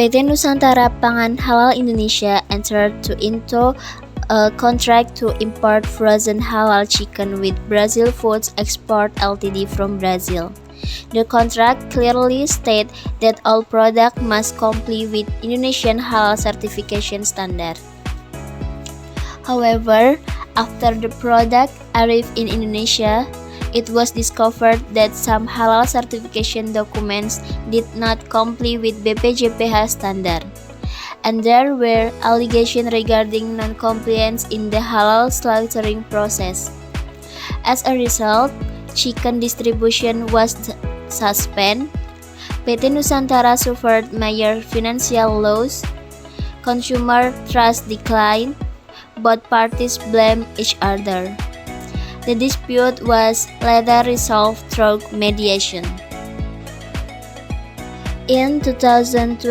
PT Nusantara Pangan Halal Indonesia entered into a contract to import frozen halal chicken with Brazil Foods Export Ltd from Brazil. The contract clearly states that all products must comply with Indonesian halal certification standard. However, after the product arrived in Indonesia, it was discovered that some halal certification documents did not comply with BPJPH standard, and there were allegations regarding non-compliance in the halal slaughtering process. As a result, chicken distribution was suspended, PT Nusantara suffered major financial loss, consumer trust declined, both parties blamed each other. The dispute was later resolved through mediation. In 2026,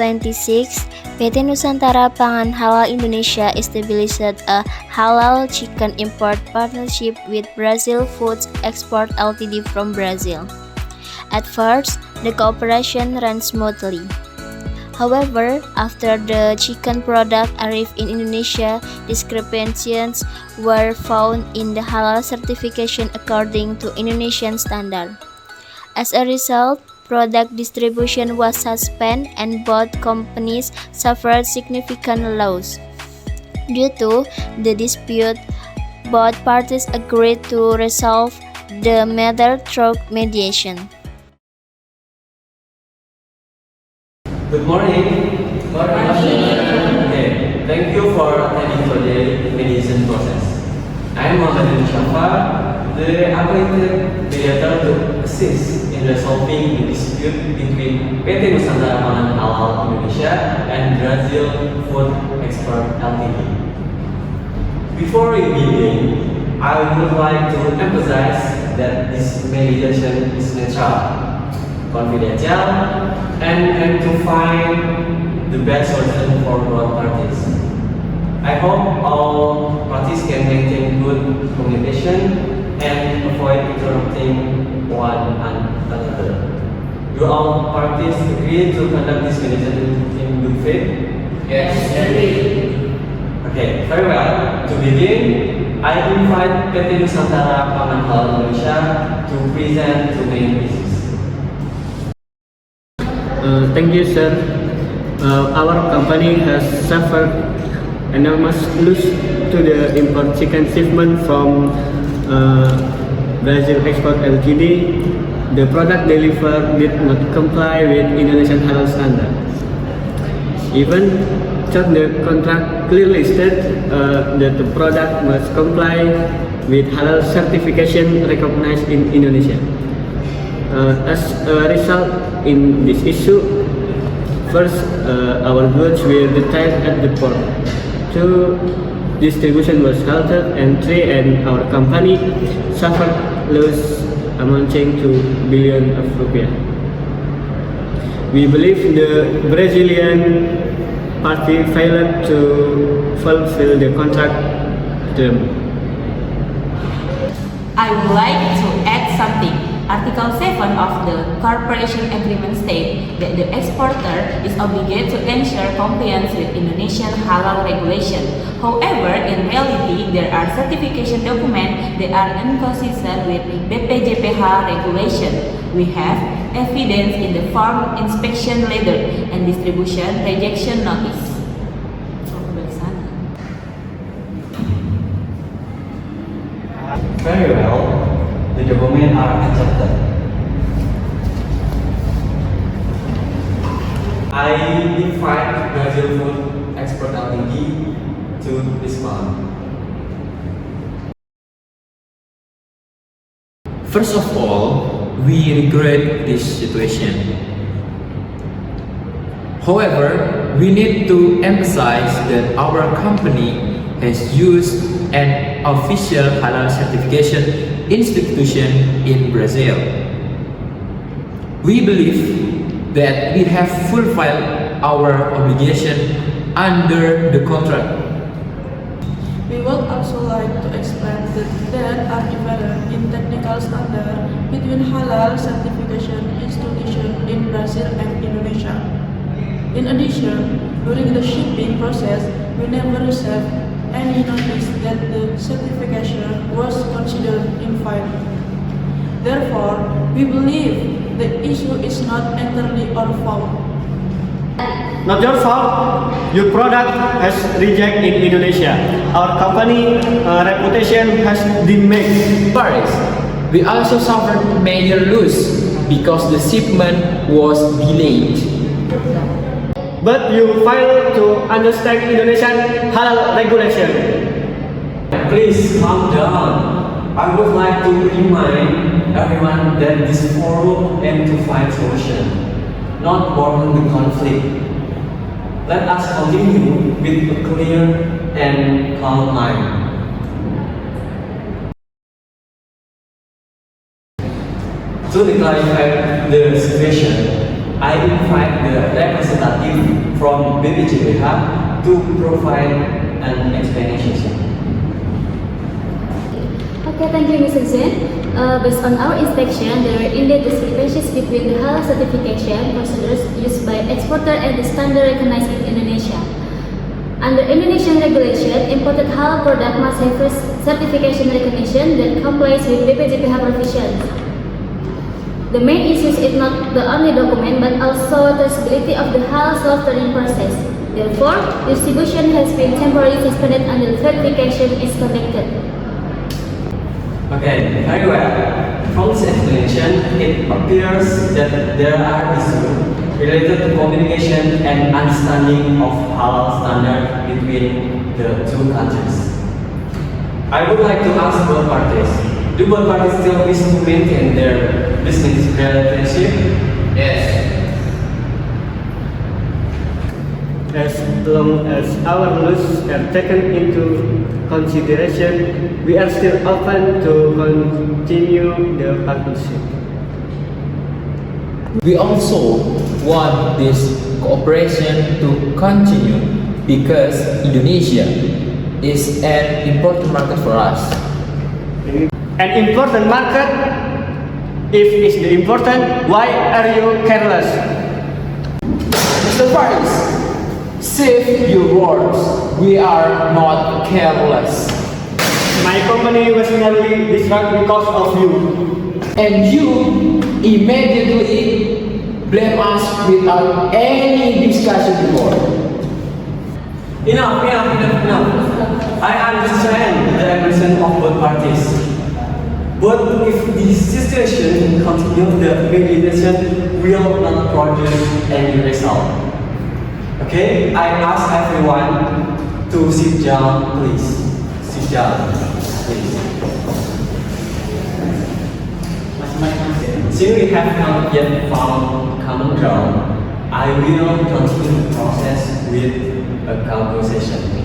PT Nusantara Pangan Halal Indonesia established a halal chicken import partnership with Brazil Foods Export Ltd from Brazil. At first, the cooperation ran smoothly. However, after the chicken product arrived in Indonesia, discrepancies were found in the halal certification according to Indonesian standard. As a result, product distribution was suspended and both companies suffered significant loss. Due to the dispute, both parties agreed to resolve the matter through mediation. Good morning. Okay, thank you for attending today's mediation process. I am Muhammad Shafa, the appointed mediator to assist in resolving the dispute between PT Nusantara Pangan Halal Indonesia and Brazil Food Export Ltd. Before we begin, I would like to emphasize that this mediation is neutral, confidential, and to find the best solution for both parties. I hope all parties can maintain good communication and avoid interrupting one another. Do all parties agree to conduct this mediation in good faith? Yes, agree. Okay, very well. To begin, I invite PT Nusantara Pangan Halal Indonesia to present the main issues. Thank you, sir. Our company has suffered enormous loss to the import chicken shipment from Brazil Export Ltd. The product delivered did not comply with Indonesian halal standard. Even though the contract clearly states that the product must comply with halal certification recognized in Indonesia. As a result in this issue, first, our goods were detained at the port. 2, distribution was halted, and 3, and our company suffered loss amounting to billions of rupiah. We believe the Brazilian party failed to fulfill the contract term. I would like to add something. Article 7 of the Cooperation Agreement states that the exporter is obligated to ensure compliance with Indonesian halal regulation. However, in reality, there are certification documents that are inconsistent with BPJPH regulation. We have evidence in the form inspection letter and distribution rejection notice. Very well. The documents are accepted. I invite Brazil Food Export Ltd to respond. First of all, we regret this situation. However, we need to emphasize that our company has used an official halal certification institution in Brazil. We believe that we have fulfilled our obligation under the contract. We would also like to explain that there are different in technical standards between halal certification institutions in Brazil and Indonesia. In addition, during the shipping process, we never received any notice that the certification was considered invalid. Therefore, we believe the issue is not entirely our fault. Not your fault. Your product has rejected in Indonesia. Our company reputation has been made. Paris, we also suffered major loss because the shipment was delayed. But you fail to understand Indonesian halal regulation. Please calm down. I would like to remind everyone that this forum aims to find solution, not worsen the conflict. Let us continue with a clear and calm mind. To clarify the situation, I invite the representative from BPJPH to provide an explanation. Okay, thank you, Mr. Zen. Based on our inspection, there are indeed discrepancies between the halal certification procedures used by exporter and the standard recognized in Indonesia. Under Indonesian regulation, imported halal product must have first certification recognition that complies with BPJPH provisions. The main issue is not the only document but also traceability of the halal slaughtering process. Therefore, distribution has been temporarily suspended until verification is conducted. Okay, very well. From this explanation, it appears that there are issues related to communication and understanding of halal standard between the two countries. I would like to ask both parties, do both parties still wish to maintain their business relationship? Yes. As long as our rules are taken into consideration, we are still open to continue the partnership. We also want this cooperation to continue because Indonesia is an important market for us. An important market? If it's the important, why are you careless? Mr. Paris, save your words. We are not careless. My company was nearly destroyed because of you. And you immediately blame us without any discussion before. Enough. I understand the aggression of both parties. But if this situation continues, the mediation will not produce any result. Okay, I ask everyone to sit down, please. Sit down, please. Since we have not yet found common ground, I will continue the process with a caucus session.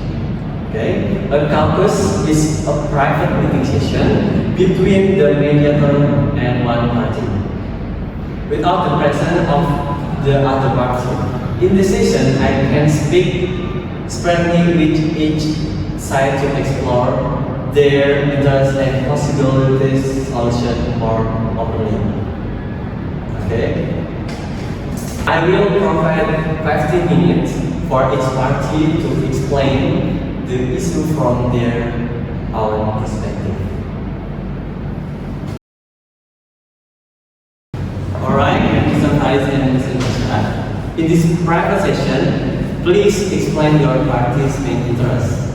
Okay, a caucus is a private meeting session between the mediator and one party, without the presence of the other party. In this session, I can speak spreadly with each side to explore their interests and possibilities solution more openly. Okay? I will provide 15 minutes for each party to explain the issue from their own perspective. Alright, Mr. Faris and Mr. Nusrat. In this private session, please explain your party's main interests.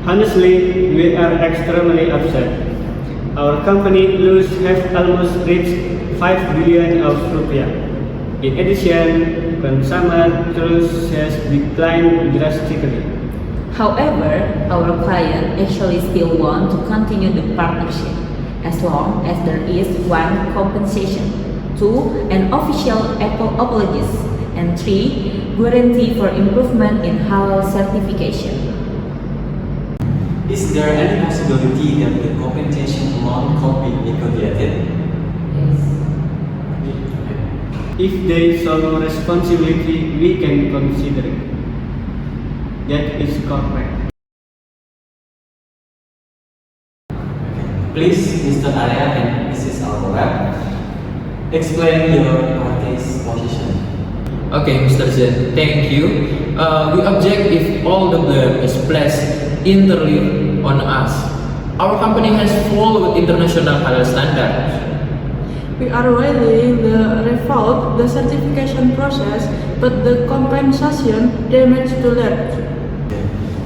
Honestly, we are extremely upset. Our company loss have almost reached 5 billion of rupiah. In addition, consumer trust has declined drastically. However, our client actually still want to continue the partnership as long as there is one, compensation, two, an official apologies, and three, guarantee for improvement in halal certification. Is there any possibility that the compensation amount could be negotiated? If they show responsibility, we can consider it. That is correct. Please, Mr. Arya and Mrs. Alcoa, explain your party's position. Okay, Mr. Zen, thank you. We object if all the blame is placed entirely on us. Our company has followed international halal standards. We are willing to revolt the certification process, but the compensation remains too late.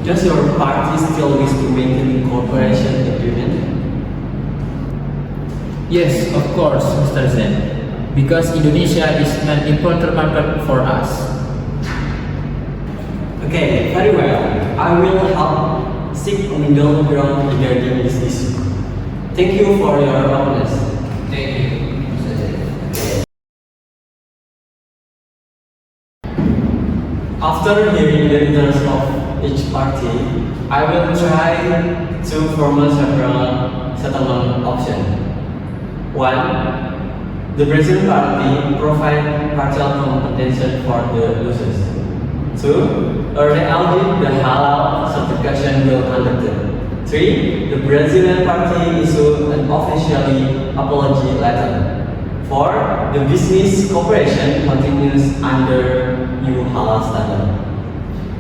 Does your party still wish to maintain cooperation agreement? Yes, of course, Mr. Zen, because Indonesia is an important market for us. Okay, very well. I will help seek a middle ground regarding this issue. Thank you for your openness. Thank you, Mr. Zen. After hearing the interests of each party, I will try to formulate several settlement options. 1. The Brazilian party provide partial compensation for the losses. 2. A re-audit the halal certification will conducted. 3. The Brazilian party issue an officially apology letter. 4. The business cooperation continues under new halal standard.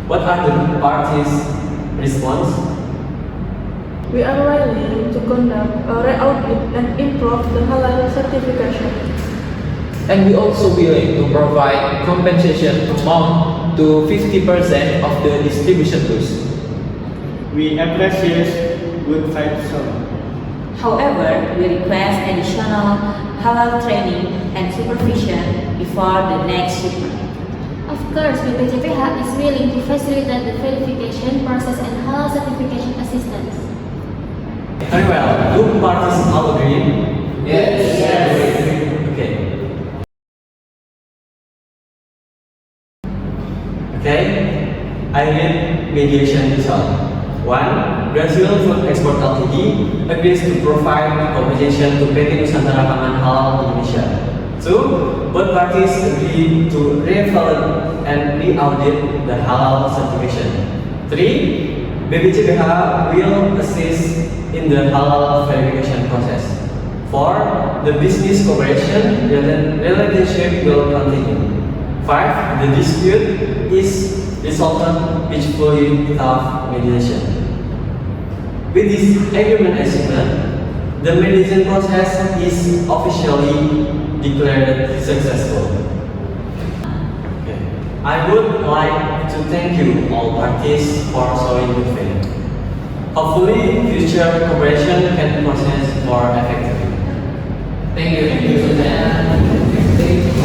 What are the parties' response? We are willing to conduct a re-audit and improve the halal certification. And we also willing to provide compensation amount to 50% of the distribution loss. We appreciate good vibes. However, we request additional halal training and supervision before the next shipment. Of course, BPJPH is willing to facilitate the verification process and halal certification assistance. Very well. Do parties all agree? Yes. Okay. Okay. I read mediation result. 1. Brazil Food Export Ltd agrees to provide compensation to PT Nusantara Pangan Halal Indonesia. 2. Both parties agree to re-evaluate and re-audit the halal certification. 3. BPJPH will assist in the halal verification process. 4. The business cooperation relationship will continue. 5. The dispute is resolved peacefully without mediation. With this agreement achievement, the mediation process is officially declared successful. Okay. I would like to thank you all parties for showing good faith. Hopefully, future cooperation can process more effectively. Thank you. Thank you, Suzanne. Thank you.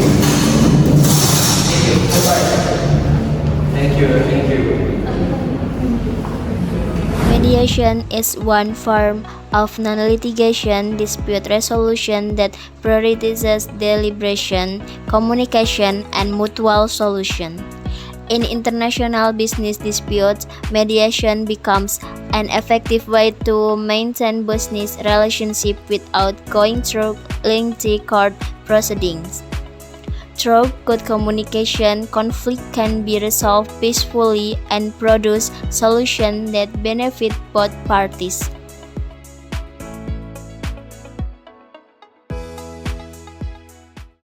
Thank you. Thank you. Mediation is one form of non-litigation dispute resolution that prioritizes deliberation, communication, and mutual solution. In international business disputes, mediation becomes an effective way to maintain business relationship without going through lengthy court proceedings. Through good communication, conflict can be resolved peacefully and produce solutions that benefit both parties.